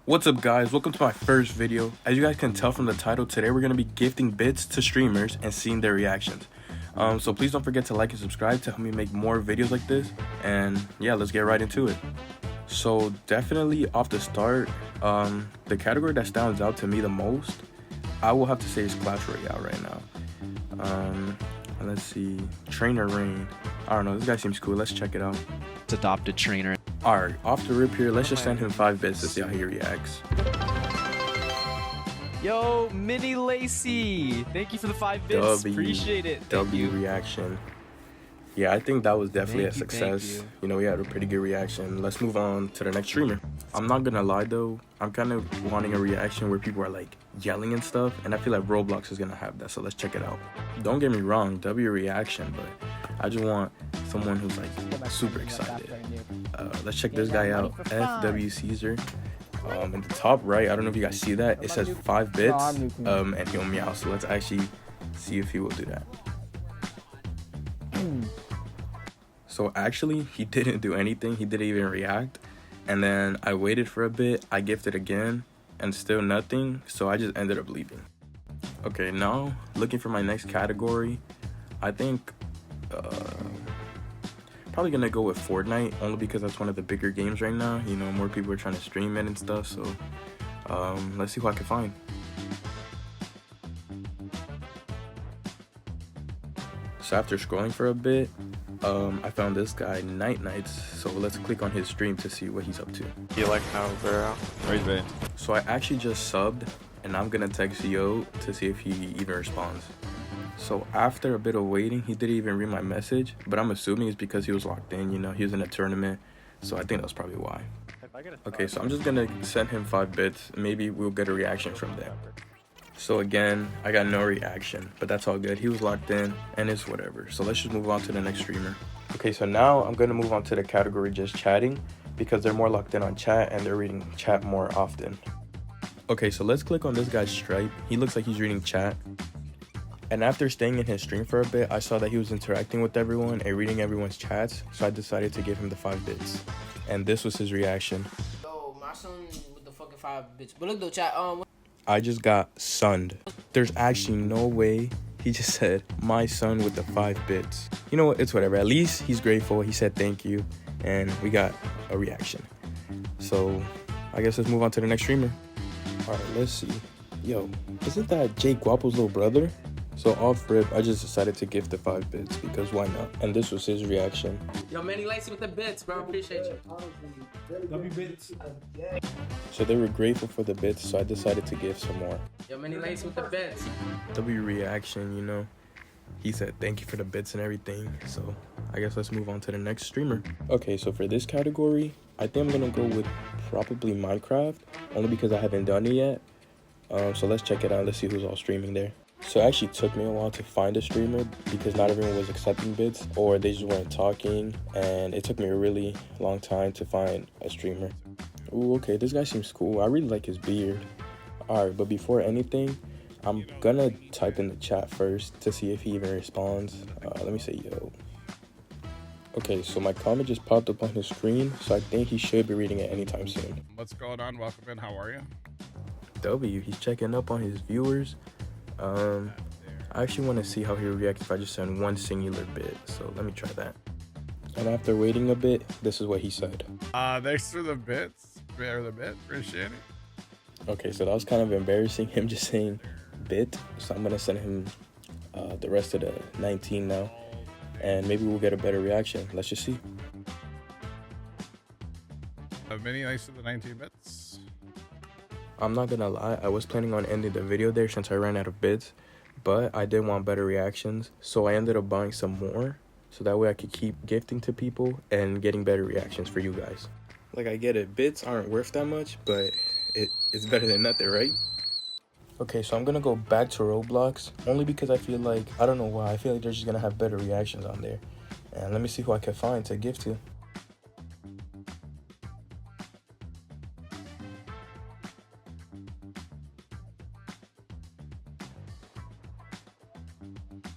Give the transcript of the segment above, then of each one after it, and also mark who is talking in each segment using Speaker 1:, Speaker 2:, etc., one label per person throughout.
Speaker 1: What's up guys, welcome to my first video. As you guys can tell from the title, today we're going to be gifting bits to streamers and seeing their reactions. So please don't forget to like and subscribe to help me make more videos like this. And yeah, let's get right into it. So definitely off the start, the category that stands out to me the most, I will have to say is Clash Royale right now. Let's see, TrainerRain. I don't know, this guy seems cool, let's check it out.
Speaker 2: It's adopted trainer.
Speaker 1: Alright, off the rip here, let's just send him 5 bits to see how he reacts.
Speaker 2: Yo, Mini Lacey, thank you for the 5 bits. Appreciate it.
Speaker 1: W reaction. Yeah, I think that was definitely a success. You know, we had a pretty good reaction. Let's move on to the next streamer. I'm not gonna lie though, I'm kind of wanting a reaction where people are like yelling and stuff, and I feel like Roblox is gonna have that, so let's check it out. Don't get me wrong, W reaction, but I just want someone who's like super excited. Let's check this guy out, fwcaesar. In the top right, I don't know if you guys see that, it says 5 bits and he'll meow, so let's actually see if he will do that. So actually, he didn't do anything, he didn't even react. And then I waited for a bit, I gifted again, and still nothing, so I just ended up leaving. Okay, now looking for my next category, I think probably gonna go with Fortnite, only because that's one of the bigger games right now. You know, more people are trying to stream it and stuff, so let's see who I can find. So after scrolling for a bit, I found this guy, Night Nights, so let's click on his stream to see what he's up to.
Speaker 3: You like how they're out? Right.
Speaker 1: So I actually just subbed, and I'm gonna text Yo to see if he even responds. So after a bit of waiting, he didn't even read my message, but I'm assuming it's because he was locked in, you know, he was in a tournament, so I think that's probably why. Okay, so I'm just gonna send him 5 bits, maybe we'll get a reaction from there. So again, I got no reaction, but that's all good. He was locked in, and it's whatever. So let's just move on to the next streamer. Okay, so now I'm gonna move on to the category just chatting, because they're more locked in on chat and they're reading chat more often. Okay, so let's click on this guy's Stxipe. He looks like he's reading chat. And after staying in his stream for a bit, I saw that he was interacting with everyone and reading everyone's chats, so I decided to give him the 5 bits. And this was his reaction.
Speaker 4: Yo, my son with the fucking 5 bits. But look though, chat,
Speaker 1: I just got sunned. There's actually no way. He just said, my son with the 5 bits. You know what, it's whatever. At least he's grateful, he said thank you, and we got a reaction. So, I guess let's move on to the next streamer. Alright, let's see. Yo, isn't that Jay Guapo's little brother? So off rip, I just decided to gift the 5 bits because why not? And this was his reaction.
Speaker 4: Yo, Mini Lacey with the bits, bro. Appreciate you.
Speaker 5: W bits.
Speaker 1: So they were grateful for the bits, so I decided to give some more.
Speaker 4: Yo, Mini Lacey with the bits.
Speaker 1: W reaction, you know. He said thank you for the bits and everything. So I guess let's move on to the next streamer. Okay, so for this category, I think I'm gonna go with probably Minecraft, only because I haven't done it yet. So let's check it out. Let's see who's all streaming there. So it actually took me a while to find a streamer because not everyone was accepting bits or they just weren't talking, and it took me a really long time to find a streamer. Ooh, okay, this guy seems cool. I really like his beard. Alright, but before anything, I'm gonna type in the chat first to see if he even responds. Let me say yo. Okay, so my comment just popped up on his screen, so I think he should be reading it anytime soon.
Speaker 3: What's going on? Welcome in. How are you?
Speaker 1: W, he's checking up on his viewers. I actually want to see how he reacts if I just send one singular bit, so let me try that. And after waiting a bit, this is what he said.
Speaker 3: Thanks for the bits. Appreciate it.
Speaker 1: Okay, so that was kind of embarrassing, him just saying bit, so I'm gonna send him the rest of the 19 now, and maybe we'll get a better reaction. Let's just see.
Speaker 3: Mini nice for the 19 bits.
Speaker 1: I'm not gonna lie, I was planning on ending the video there since I ran out of bits, but I did want better reactions, so I ended up buying some more, so that way I could keep gifting to people and getting better reactions for you guys. Like, I get it, bits aren't worth that much, but it's better than nothing, right? Okay, so I'm gonna go back to Roblox, only because I feel like, I don't know why, I feel like they're just gonna have better reactions on there. And let me see who I can find to gift to.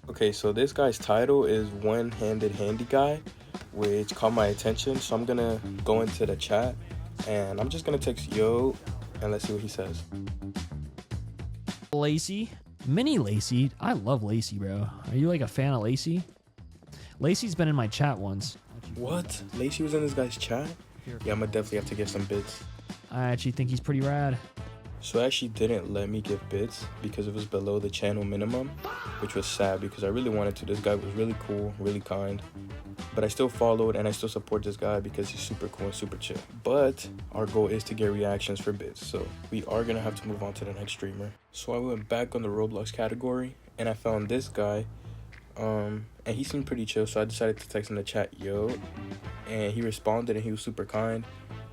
Speaker 1: Okay, so this guy's title is One-Handed Handy Guy, which caught my attention, so I'm gonna go into the chat and I'm just gonna text yo and let's see what he says.
Speaker 5: Lacey, mini Lacey. I love Lacey, bro. Are you like a fan of Lacey? Lacey's been in my chat once.
Speaker 1: What? Lacey was in this guy's chat? Yeah, I'm gonna definitely have to give some bits.
Speaker 5: I actually think he's pretty rad.
Speaker 1: So it actually didn't let me give bits because it was below the channel minimum, which was sad because I really wanted to. This guy was really cool, really kind, but I still followed and I still support this guy because he's super cool and super chill. But our goal is to get reactions for bits, so we are gonna have to move on to the next streamer. So I went back on the Roblox category and I found this guy, and he seemed pretty chill, so I decided to text him in the chat, yo, and he responded and he was super kind,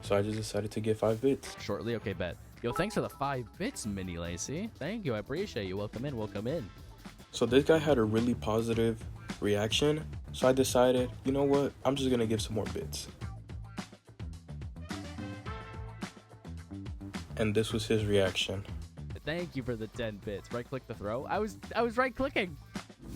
Speaker 1: so I just decided to give 5 bits.
Speaker 2: Shortly, okay, bet. Yo, thanks for the 5 bits, Mini Lacey. Thank you, I appreciate you. Welcome in, welcome in.
Speaker 1: So this guy had a really positive reaction, so I decided, you know what, I'm just gonna give some more bits. And this was his reaction.
Speaker 2: Thank you for the 10 bits. Right click to throw. I was right clicking.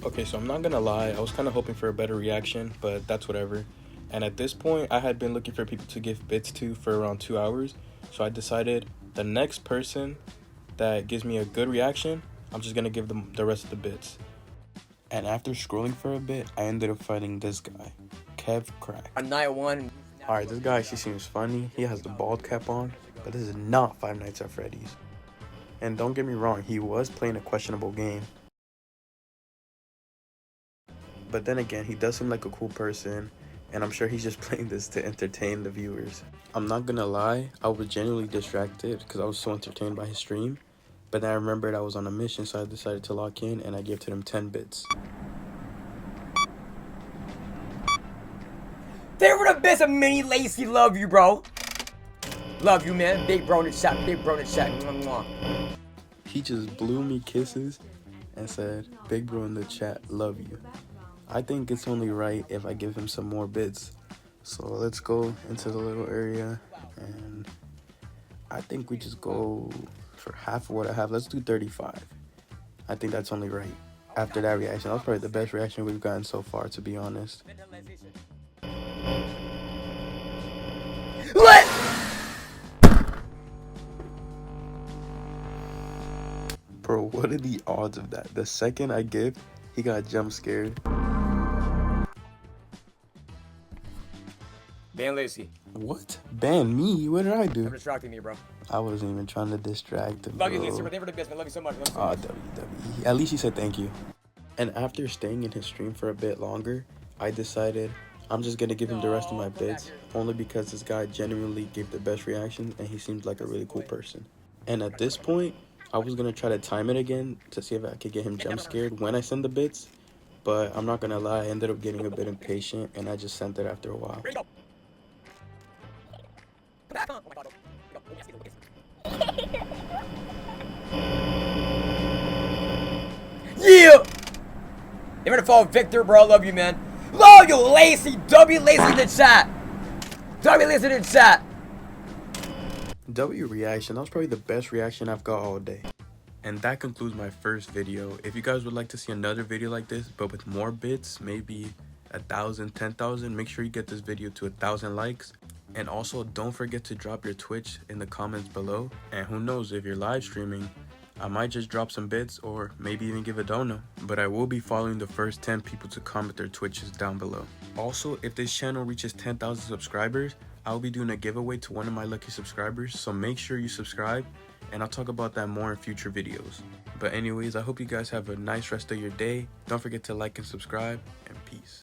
Speaker 1: Okay, so I'm not gonna lie, I was kind of hoping for a better reaction, but that's whatever. And at this point, I had been looking for people to give bits to for around 2 hours, so I decided the next person that gives me a good reaction, I'm just gonna give them the rest of the bits. And after scrolling for a bit, I ended up finding this guy, KevCrack.
Speaker 6: On night 1.
Speaker 1: Alright, this guy actually seems funny. He has the bald cap on, but this is not Five Nights at Freddy's. And don't get me wrong, he was playing a questionable game. But then again, he does seem like a cool person, and I'm sure he's just playing this to entertain the viewers. I'm not gonna lie, I was genuinely distracted because I was so entertained by his stream. But then I remembered I was on a mission, so I decided to lock in and I gave to them 10 bits.
Speaker 6: They were the best of Mini Lacey. Love you, bro. Love you, man. Big bro in the chat. Big bro in the chat. Mwah, mwah.
Speaker 1: He just blew me kisses and said, big bro in the chat, love you. I think it's only right if I give him some more bits. So let's go into the little area, and I think we just go for half of what I have. Let's do 35. I think that's only right. After that reaction, that was probably the best reaction we've gotten so far, to be honest.
Speaker 6: What?
Speaker 1: Bro, what are the odds of that? The second I give, he got jump scared.
Speaker 6: Ban Lacey.
Speaker 1: What? Ban me? What did I do?
Speaker 6: You're distracting me, bro.
Speaker 1: I wasn't even trying to distract him,
Speaker 6: Love you,
Speaker 1: bro.
Speaker 6: Lacey. We're for the best, man. Love you so much. Love you so
Speaker 1: Aw,
Speaker 6: much.
Speaker 1: WW. At least he said thank you. And after staying in his stream for a bit longer, I decided I'm just gonna give him the rest of my bits, only because this guy genuinely gave the best reaction and he seems like a really cool person. And at this point, I was gonna try to time it again to see if I could get him jump scared when I send the bits, but I'm not gonna lie, I ended up getting a bit impatient and I just sent it after a while.
Speaker 6: Yeah! You better follow Victor, bro. Love you, man. Love you, Lacey. W Lacey in the chat. W Lacey in the chat.
Speaker 1: W reaction, that was probably the best reaction I've got all day. And that concludes my first video. If you guys would like to see another video like this, but with more bits, maybe 1,000, 10,000, make sure you get this video to 1,000 likes. And also, don't forget to drop your Twitch in the comments below. And who knows, if you're live streaming, I might just drop some bits or maybe even give a dono. But I will be following the first 10 people to comment their Twitches down below. Also, if this channel reaches 10,000 subscribers, I'll be doing a giveaway to one of my lucky subscribers. So make sure you subscribe, and I'll talk about that more in future videos. But anyways, I hope you guys have a nice rest of your day. Don't forget to like and subscribe, and peace.